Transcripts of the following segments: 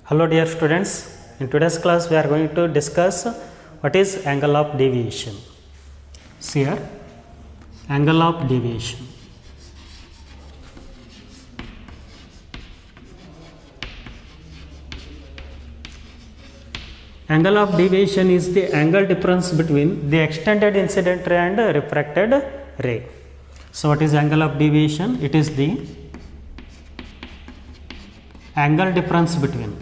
Hello dear students, in today's class we are going to discuss what is angle of deviation. See here, angle of deviation. Angle of deviation is the angle difference between the extended incident ray and refracted ray. So what is angle of deviation? It is the angle difference between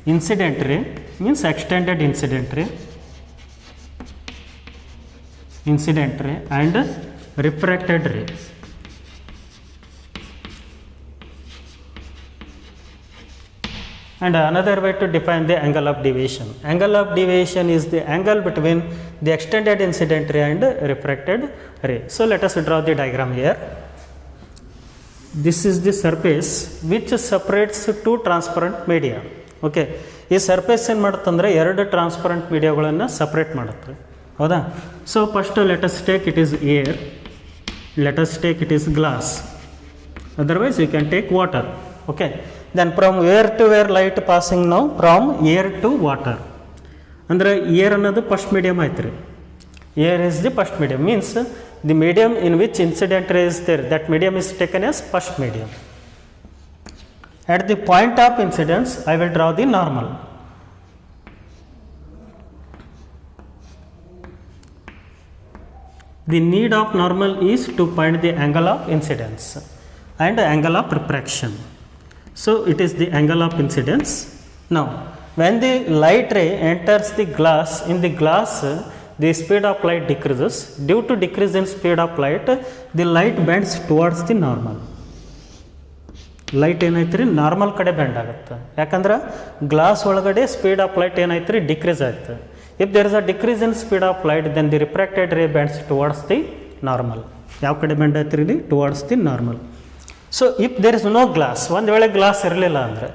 incident ray means extended incident ray and refracted ray. And another way to define the angle of deviation. Angle of deviation is the angle between the extended incident ray and refracted ray. So let us draw the diagram here. This is the surface which separates two transparent media. Okay, ಈ surface ಏನು ಮಾಡುತ್ತಂದರೆ ಎರಡು transparent ಮೀಡಿಯಾಗಳನ್ನು separate ಮಾಡುತ್ತೆ, ಹೌದಾ? So first let's take it is air, let's take it is glass, otherwise you can take water. Okay, then from air to air light passing now from air to water. ಅಂದರೆ air ಅನ್ನೋದು first medium ಆಯ್ತು ರೀ. Air is the first medium, means the medium in which incident ray is there, that medium is taken as first medium. At the point of incidence I will draw the normal. The need of normal is to find the angle of incidence and angle of refraction. So it is the angle of incidence. Now when the light ray enters the glass, in the glass the speed of light decreases. Due to decrease in speed of light, the light bends towards the normal. Light ಏನೈತೆ ರೀ normal ಕಡೆ bend ಆಗುತ್ತೆ, ಯಾಕಂದ್ರೆ glass ಒಳಗಡೆ speed of light ಏನೈತೆ ರೀ decrease ಆಯ್ತು. If there is a decrease in speed of light then the refracted ray bends towards the normal. ಯಾವ ಕಡೆ ಬೆಂಡ್ ಆಯ್ತು ರೀ? Towards the normal. So if there is no glass, ಒಂದು ವೇಳೆ glass ಇರಲಿಲ್ಲ ಅಂದರೆ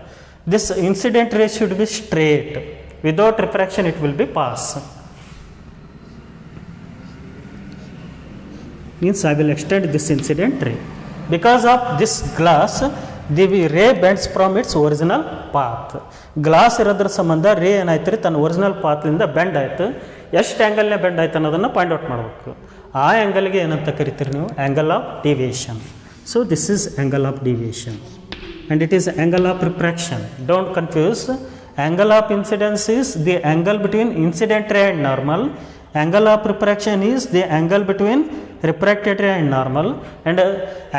this incident ray should be straight, without refraction it will be pass. Means I will extend this incident ray. Because of this glass, the ray bends from its original path. Glass ಇರೋದ್ರ ಸಂಬಂಧ ray ಏನಾಯ್ತು ರೀ ತನ್ನ original ಪಾತ್ಲಿಂದ bend ಆಯಿತು. ಎಷ್ಟು ಆ್ಯಂಗಲ್ನೇ bend ಆಯ್ತು ಅನ್ನೋದನ್ನು point out ಮಾಡಬೇಕು. ಆ ಆ್ಯಂಗಲ್ಗೆ ಏನಂತ ಕರಿತೀರಿ ನೀವು? Angle of deviation. So this is angle of deviation and it is angle of refraction. Don't confuse. Angle of incidence is the angle between incident ರೇ and normal. Angle of refraction is the angle between refracted ray and normal, and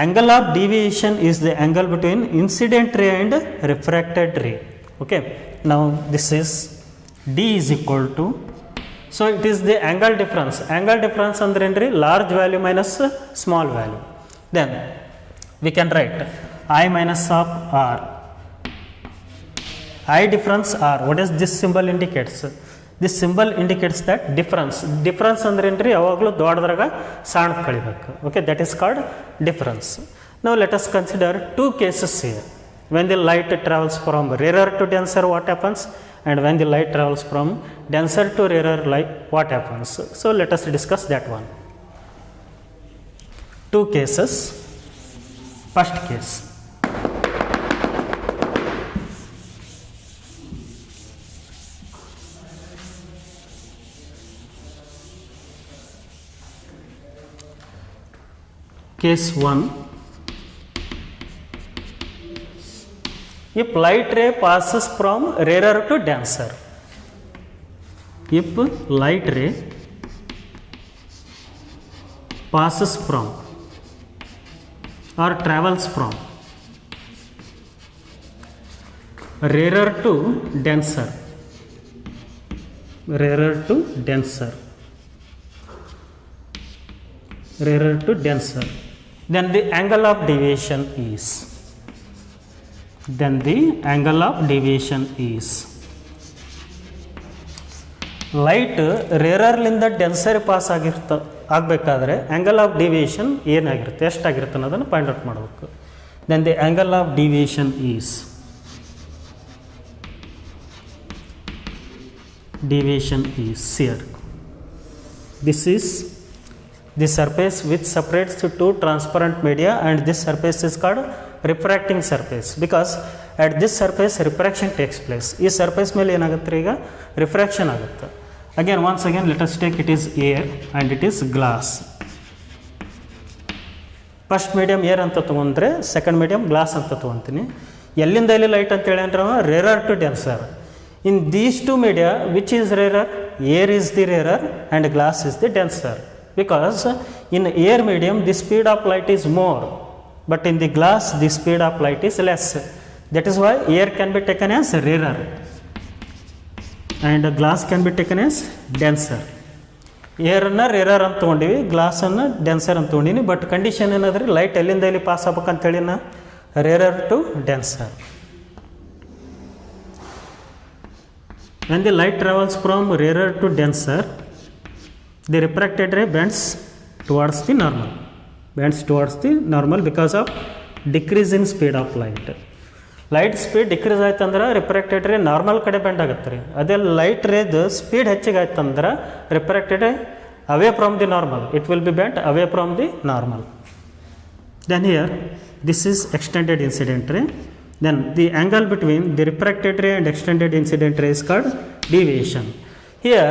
angle of deviation is the angle between incident ray and refracted ray. Okay, now this is D is equal to, so it is the angle difference. Angle difference andre endri large value minus small value. Then we can write I minus of R, I difference R. What does this symbol indicates? This symbol indicates that difference. Difference ಅಂದ್ರೆ ಏನ್ರಿ? ಯಾವಾಗಲೂ ದೊಡ್ಡದ್ರಾಗ ಸಣ್ಣ ಕಳಿಬೇಕು. Okay, that is called difference. ನಾವು let us consider two cases here. When the light travels from rarer to denser, what happens? And when the light travels from denser to rarer light, what happens? So let us discuss that one. Two cases. First case, Case 1, if light ray passes from rarer to denser, if light ray passes from or travels from rarer to denser, rarer to denser, rarer to denser, then the angle of deviation is, light ರೇರರ್ಲಿಂದ denser pass ಆಗಬೇಕಾದ್ರೆ angle of deviation ಏನಾಗಿರುತ್ತೆ, ಎಷ್ಟಾಗಿರುತ್ತೆ ಅನ್ನೋದನ್ನು point out ಮಾಡಬೇಕು. Then the angle of deviation is deviation is here. This is the surface which separates the two transparent media, and this surface is called refracting surface because at this surface refraction takes place. ಈ surface ಮೇಲೆ ಏನಾಗುತ್ತೆ ಈಗ refraction ಆಗುತ್ತೆ. Again once again let us take it is air and it is glass. First medium air ಅಂತ ತೊಗೊಂಡ್ರೆ second medium glass ಅಂತ ತೊಗೊತೀನಿ. ಎಲ್ಲಿಂದ ಎಲ್ಲಿ ಲೈಟ್ ಅಂತ ಹೇಳಿ ಅಂದ್ರೆ rarer to denser. In these two media which is rarer? Air is the rarer and glass is the denser. Because in air medium the speed of light is more, but in the glass the speed of light is less. That is why air can be taken as rarer and glass can be taken as denser. Air ಅನ್ನು rarer ಅಂತ ತೊಗೊಂಡಿವಿ, ಗ್ಲಾಸನ್ನು denser ಅಂತ ತೊಗೊಂಡಿನಿ. But condition ಏನಾದ್ರೆ light ಎಲ್ಲಿಂದ ಎಲ್ಲಿ pass ಆಗ್ಬೇಕಂತೇಳಿ ನಾ rarer to denser. When the light travels from rarer to denser, the refracted ray bends towards the normal because of decrease in speed of light. Light speed decrease ಆಯ್ತು ಅಂದ್ರೆ refracted ರೇ normal ಕಡೆ bend ಆಗುತ್ತೆ ರೀ. ಅದೇ light ರೇದು speed ಹೆಚ್ಚಿಗೆ ಆಯ್ತು ಅಂದ್ರೆ refracted ray away from the normal, it will be bent away from the normal. Then here this is extended incident ray. Then the angle between the refracted ray and extended incident ray is called deviation. Here,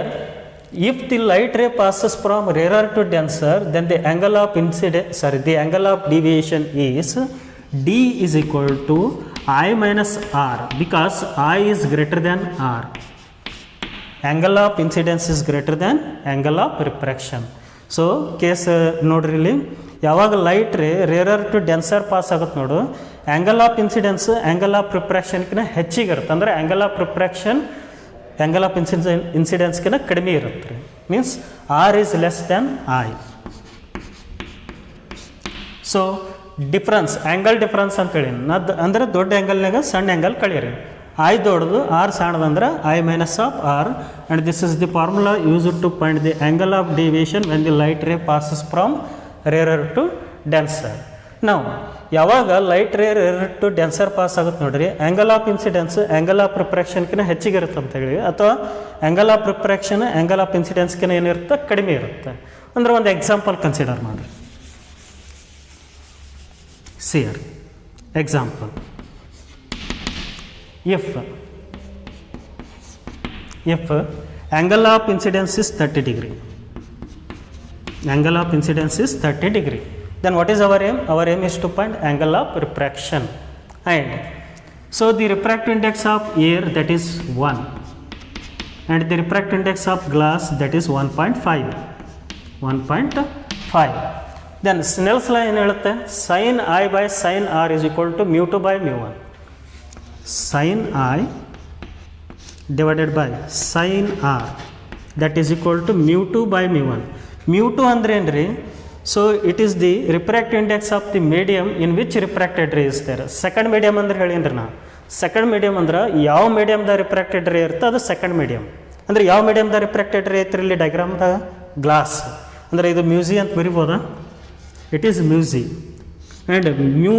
if the light ray passes from rarer to denser, then the angle of deviation is d is equal to I minus r, because I is greater than r. Angle of incidence is greater than angle of refraction. So case ನೋಡ್ರಿ ಇಲ್ಲಿ ಯಾವಾಗ light ray rarer to denser pass ಆಗುತ್ತೆ ನೋಡು, angle of incidence angle of ರಿಫ್ರಾಕ್ಷನ್ಕಿಂತ ಹೆಚ್ಚಿಗೆ ಇರುತ್ತೆ. ಅಂದರೆ angle of refraction angle of ಇನ್ಸಿಡೆನ್ಸ್ಕಿಂತ ಕಡಿಮೆ ಇರುತ್ತೆ ರೀ. Means R is less than I. So difference angle difference ಅಂತೇಳಿ ಅಂದರೆ ದೊಡ್ಡ ಆ್ಯಂಗಲ್ನಾಗ ಸಣ್ಣ ಆ್ಯಂಗಲ್ ಕಳೀರಿ. ಐ ದೊಡ್ಡದು ಆರ್ ಸಣ್ಣದಂದ್ರೆ I minus of R, and this is the formula used to find the angle of deviation when the light ray passes from rarer to denser. ನಾವು ಯಾವಾಗ light ray rarer to denser pass ಆಗುತ್ತೆ ನೋಡ್ರಿ, angle of incidence angle of ರಿಫ್ರಾಕ್ಷನ್ಕಿಂತ ಹೆಚ್ಚಿಗೆ ಇರುತ್ತೆ ಅಂತ ಹೇಳಿ, ಅಥವಾ angle of refraction angle of ಇನ್ಸಿಡೆನ್ಸ್ಕಿಂತ ಏನಿರುತ್ತೆ ಕಡಿಮೆ ಇರುತ್ತೆ. ಅಂದರೆ ಒಂದು ಎಕ್ಸಾಂಪಲ್ ಕನ್ಸಿಡರ್ ಮಾಡಿರಿ. ಸಿಯರ್ example, if angle of incidence is 30 degree, angle of incidence is 30 degree, then what is our aim? Our aim is to find angle of refraction. And so the refractive index of air, that is 1, and the refractive index of glass, that is 1.5. Then Snell's law ಏನು ಹೇಳುತ್ತೆ? sin I by sin r is equal to mu 2 by mu 1. sin I divided by sin r, that is equal to mu 2 by mu 1. mu 2 ಅಂದ್ರೆ ಏನ್ರಿ? So it is the refractive index of the medium in which refracted ray is there. Second medium ಅಂದ್ರೆ ಹೇಳೀನ್ರಿ ನಾ. Second medium ಅಂದ್ರೆ ಯಾವ ಮೀಡಿಯಮ್ದಾಗ refracted ರೇ ಇರುತ್ತೆ ಅದು ಸೆಕೆಂಡ್ ಮೀಡಿಯಮ್. ಅಂದ್ರೆ ಯಾವ ಮೀಡಿಯಮ್ದಾಗ ರಿಫ್ರಾಕ್ಟೆಡ್ ರೇ ಐತ್ರಿ ಇಲ್ಲಿ ಡಯಾಗ್ರಾಮ್ದಾಗ? ಗ್ಲಾಸ್. ಅಂದರೆ ಇದು ಮ್ಯೂಸಿ ಅಂತ ಬರಿಬೋದಾ? It is mu c. And mu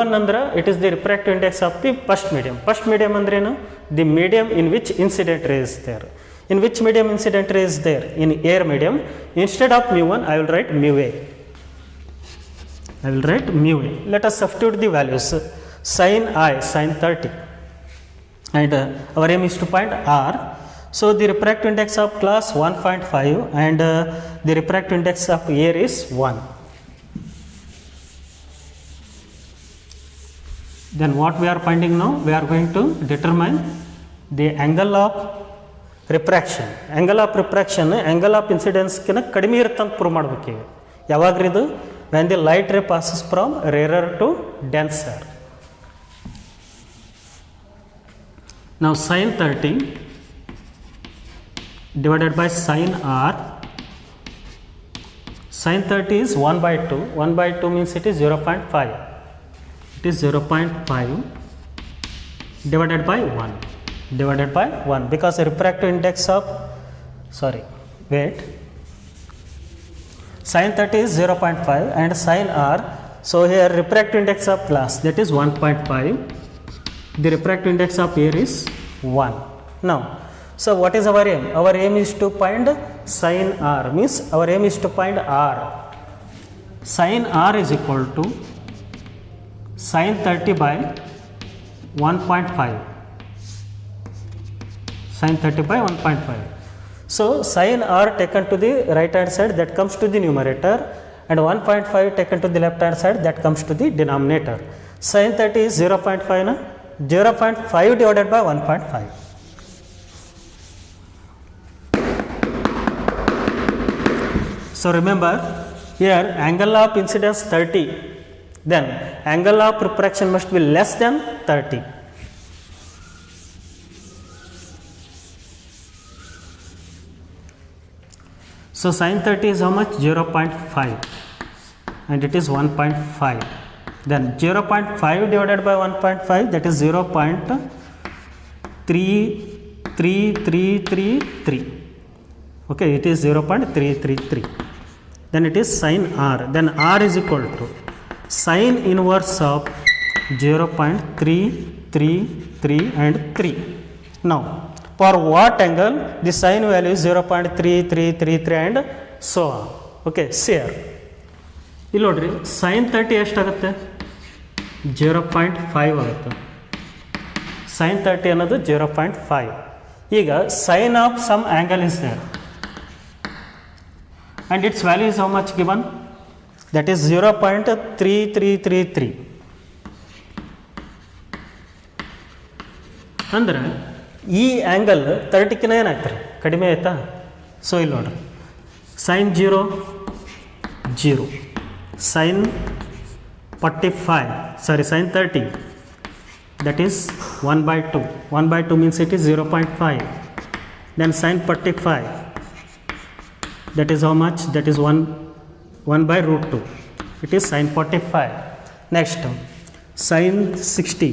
1 ಅಂದ್ರೆ it is the refractive index of the first medium. First medium ಅಂದ್ರೇನು? The medium in which incident ray is there. In which medium incident ray is there? In air medium. Instead of mu 1, I will write mu a. Let us substitute the values. Sin I, sin 30. And our aim is to find R. So the refractive index of glass 1.5 and the refractive index of air is 1. Then what we are finding now? We are going to determine the angle of refraction. Angle of refraction angle of ಇನ್ಸಿಡೆನ್ಸ್ಕಿಂತ ಕಡಿಮೆ ಇರುತ್ತಂತ prove ಮಾಡ್ಬೇಕು ಈಗ. ಯಾವಾಗ್ರಿ ಇದು? When the light ray passes from rarer to denser. ನಾವು sin 30 divided by sin r. sin 30 is 1/2. 1/2 means it is 0.5. It is 0.5 divided by 1. Divided by 1 because the refractive index of sin 30 is 0.5 and sin r. So here refractive index of glass, that is 1.5. The refractive index of air is 1. Now So what is our aim? Our aim is to find sin r, means our aim is to find r. Sin r is equal to sin 30 by 1.5. Sin 30 by 1.5. So sin r taken to the right hand side, that comes to the numerator, and 1.5 taken to the left hand side, that comes to the denominator. Sin 30 is 0.5 na? 0.5 divided by 1.5. So remember, here angle of incidence 30, then angle of refraction must be less than 30. So sin 30 is how much? 0.5, and it is 1.5. Then 0.5 divided by 1.5, that is 0.3333. Okay, it is 0.333. Then it is sin r. Then r is equal to sin inverse of 0.333 and 3. Now, for what angle the sin value is 0.3333 and so on. Okay, see here. ಇಲ್ಲಿ ನೋಡ್ರಿ sin 30 ಎಷ್ಟಾಗುತ್ತೆ? 0.5 ಆಗುತ್ತೆ. sin 30 ಅನ್ನೋದು 0.5. ಈಗ sin of some angle is there, and its value is how much given? That is 0.3333. ಅಂದ್ರೆ ಈ angle 30ಕಿನ ಏನಾಯ್ತು ರೀ? ಕಡಿಮೆ ಆಯ್ತಾ? ಸೊ ಇಲ್ಲಿ ನೋಡ್ರಿ sin 0 0, sin 45, sorry sin 30, that is 1/2. 1/2 means it is 0.5. Then sin 45, that is how much? That is 1/√2. It is sin 45. Next, sin 60.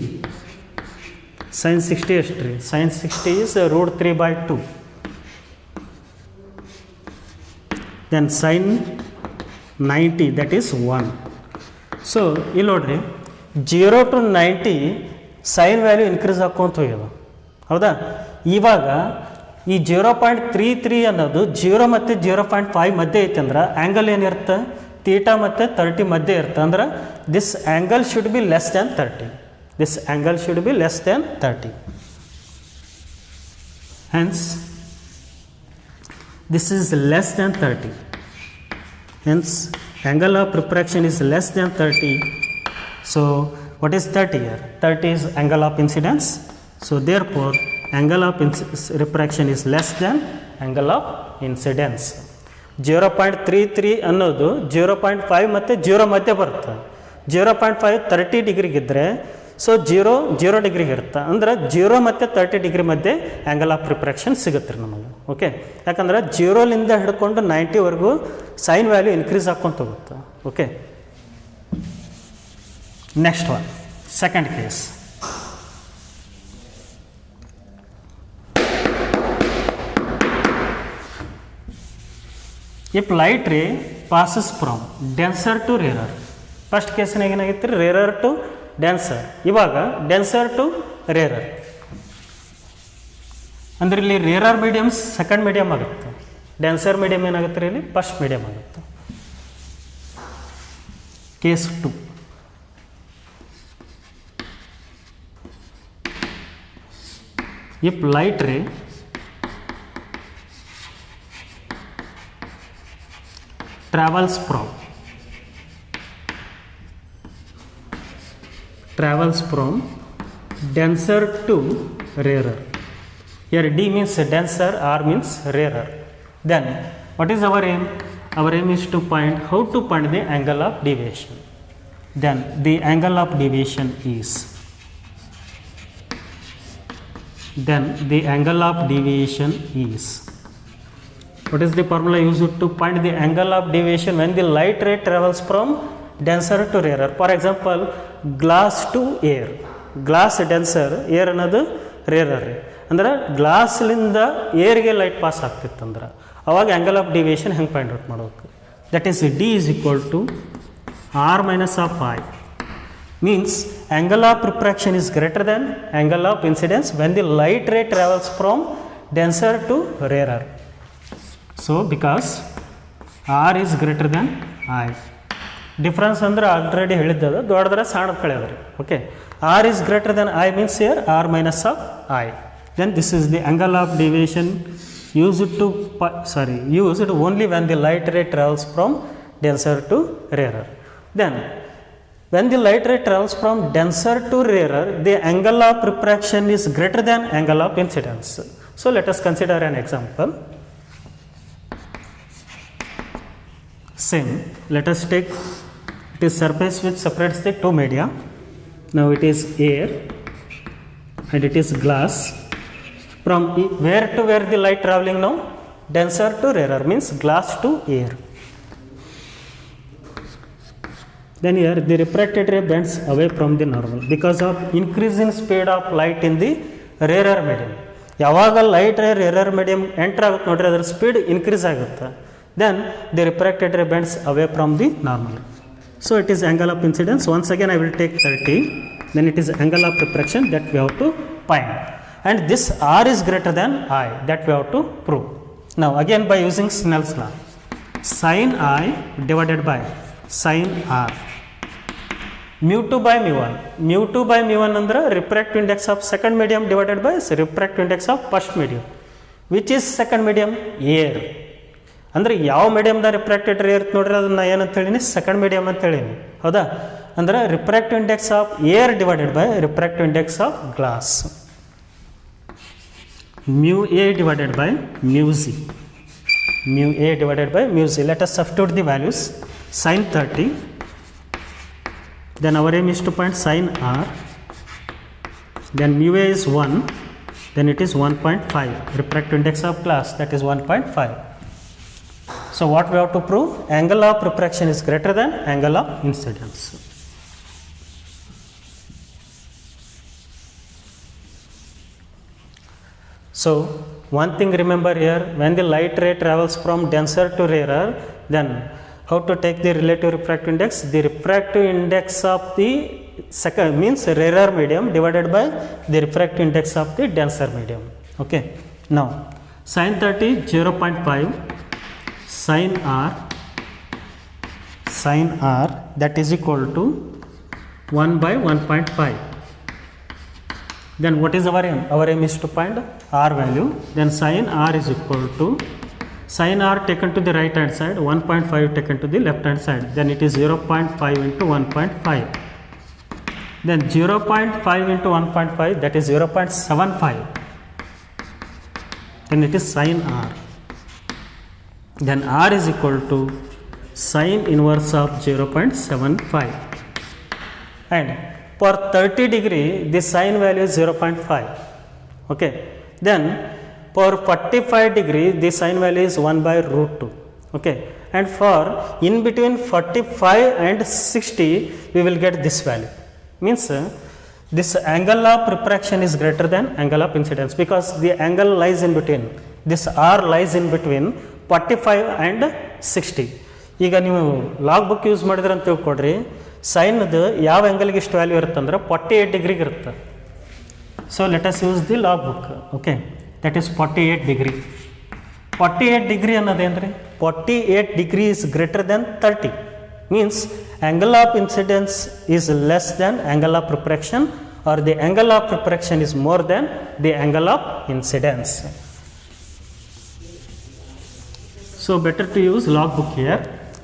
Sin 60 ಎಷ್ಟು ರೀ? sin 60 is √3/2. Then sin 90, that is 1. So ಇಲ್ಲಿ ನೋಡ್ರಿ 0 to 90 sign value increase ಹಾಕ್ಕೊಂತ ಹೋಗ್ಯದ, ಹೌದಾ? ಇವಾಗ ಈ 0.33 ಅನ್ನೋದು 0 ಮತ್ತು 0.5 ಮಧ್ಯೆ ಐತೆ ಅಂದ್ರೆ ಆ್ಯಂಗಲ್ ಏನಿರುತ್ತೆ? ತೀಟಾ ಮತ್ತು 30 ಮಧ್ಯೆ ಇರುತ್ತೆ. ಅಂದ್ರೆ this angle should be less than 30. This angle should be less than 30. Hence, this is less than 30. Hence, angle of refraction is less than 30. So, what is 30 here? 30 is angle of incidence. So, therefore, angle of refraction is less than angle of incidence. 0.33 ಅನ್ನೋದು 0.5 ಮತ್ತು 0 ಮಧ್ಯೆ ಬರುತ್ತೆ. 0.5 30 ಡಿಗ್ರಿಗಿದ್ದರೆ so 0 ಡಿಗ್ರಿಗೆ ಇರುತ್ತೆ. ಅಂದ್ರೆ 0 ಮತ್ತು 30 degree ಮಧ್ಯೆ angle of refraction ಸಿಗುತ್ತೆ ರೀ ನಮಗೆ. ಓಕೆ, ಯಾಕಂದ್ರೆ 0ಲಿಂದ ಹಿಡ್ಕೊಂಡು 90ವರೆಗೂ ಸೈನ್ ವ್ಯಾಲ್ಯೂ ಇನ್ಕ್ರೀಸ್ ಹಾಕ್ಕೊಂತ ಹೋಗುತ್ತೆ. Okay, next one, second case. If light ray passes from denser to rarer. First ಕೇಸ್ನಾಗ ಏನಾಗಿತ್ತು ರೀ? Rarer to denser. ಇವಾಗ ಡೆನ್ಸರ್ ಟು ರೇರರ್ ಅಂದ್ರೆ ಇಲ್ಲಿ ರೇರರ್ ಮೀಡಿಯಮ್ಸ್ ಸೆಕೆಂಡ್ ಮೀಡಿಯಮ್ ಆಗುತ್ತೆ, ಡೆನ್ಸರ್ ಮೀಡಿಯಮ್ ಏನಾಗುತ್ತೆ ರೀ? ಇಲ್ಲಿ ಫಸ್ಟ್ ಮೀಡಿಯಮ್ ಆಗುತ್ತೆ. Case 2. If light ray travels from denser to rarer. Here D means denser, R means rarer. Then what is our aim? Our aim is to find how to find the angle of deviation. Then the angle of deviation is what is the formula used to find the angle of deviation when the light ray travels from denser to rarer? For example, glass to air. Glass denser, air ಅನ್ನೋದು rarer. ಅಂದ್ರೆ ಗ್ಲಾಸ್ಲಿಂದ ಏರ್ಗೆ light pass ಆಗ್ತಿತ್ತು ಅಂದ್ರೆ ಅವಾಗ angle of deviation ಹೆಂಗೆ find out ಮಾಡ್ಬೇಕು? That is D is equal to R minus of I. Means angle of refraction is greater than angle of incidence when the light ray travels from denser to rarer. So because r is greater than I. Difference ಅಂದ್ರೆ already ಹೇಳಿದ್ದದು, ದೊಡ್ಡದ್ರೆ ಸಣ್ಣ ಕಳೆಯೋದ್ರಿ. Okay, R is greater than I means here R minus of I. Then this is the angle of deviation used only when the light ray travels from denser to rarer. Then when the light ray travels from denser to rarer, the angle of refraction is greater than angle of incidence. So let us consider an example. Same, let us take, it is surface which separates the two media. Now it is air and it is glass. From where to where the light traveling now? Denser to rarer means glass to air. Then here the refracted ray bends away from the normal because of increase in speed of light in the rarer medium. ಯಾವಾಗ light ray rarer medium enter ಆಗುತ್ತೆ ನೋಡ್ರಿ, ಅದರ speed increase ಆಗುತ್ತೆ. Then the refracted ray bends away from the normal. So it is angle of incidence. Once again I will take 30. Then it is angle of refraction that we have to find. And this r is greater than I, that we have to prove. Now again by using Snell's law, sin I divided by sin r, mu 2 by mu 1. Mu 2 by mu 1 ಅಂದ್ರೆ refractive index of second medium divided by refractive index of first medium. Which is second medium? Air. ಅಂದರೆ ಯಾವ ಮೀಡಿಯಮ್ದ refracted ರೇ ಇರುತ್ತೆ ನೋಡ್ರಿ, ಅದನ್ನು ಏನಂತ ಹೇಳೀನಿ? Second medium ಅಂತ ಹೇಳೀನಿ, ಹೌದಾ? ಅಂದರೆ refractive index of air divided by refractive index of glass. mu a divided by mu z, mu a divided by mu z. Let us substitute the values. Sin 30, then our aim is to find sin r, then mu a is 1, then it is 1.5, refractive index of glass, that is 1.5. So what we have to prove? Angle of refraction is greater than angle of incidence. So one thing remember here, when the light ray travels from denser to rarer, then how to take the relative refractive index? The refractive index of the second means rarer medium divided by the refractive index of the denser medium. Okay. Now sin 30 0.5 sin r that is equal to 1 by 1.5. Then what is our aim? Our aim is to find r value. Then sin r is equal to sin r taken to the right hand side, 1.5 taken to the left hand side. Then it is 0.5 into 1.5. Then 0.5 into 1.5, that is 0.75. Then it is sin r. Then r is equal to sin inverse of 0.75. And for 30 degree, the sin value is 0.5. Okay. Then for 45 degree, the sin value is 1 by root 2. Okay. And for in between 45 and 60, we will get this value. Means this angle of refraction is greater than angle of incidence because the angle lies in between. This r lies in between 45 and 60. ಈಗ ನೀವು log book use ಮಾಡಿದ್ರೆ ಅಂತ ತಿಳ್ಕೊಡ್ರಿ, ಸೈನ್ದು ಯಾವ ಆ್ಯಂಗಲ್ಗೆ ಇಷ್ಟು value ಇರುತ್ತೆ ಅಂದ್ರೆ 48 ಡಿಗ್ರಿಗೆ ಇರುತ್ತೆ. So let us use the log book. Okay, that is 48 degree. 48 degree ಅನ್ನೋದೇನು ರೀ? 48 degree is greater than 30. Means angle of incidence is less than angle of refraction, or the angle of refraction is more than the angle of incidence. So better to use log book here.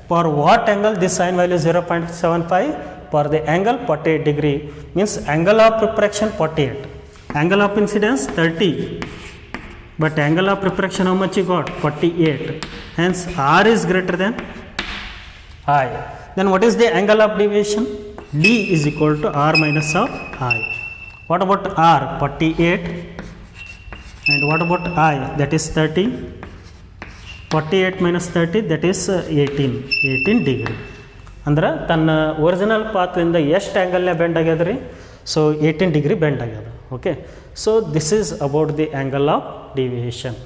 For what angle this sin value is 0.75? For the angle 48 degree, means angle of refraction 48, angle of incidence 30, but angle of refraction how much you got? 48. Hence r is greater than I. Then what is the angle of deviation? D is equal to r minus of I. What about r? 48. And what about I? That is 30. 48 minus 30, that is 18 degree. ಅಂದ್ರೆ ತನ್ನ original ಪಾತ್ಲಿಂದ ಎಷ್ಟು ಆ್ಯಂಗಲ್ನೇ bend ಆಗ್ಯದ ರೀ? So 18 degree bend ಆಗ್ಯದ. Okay, so this is about the angle of deviation.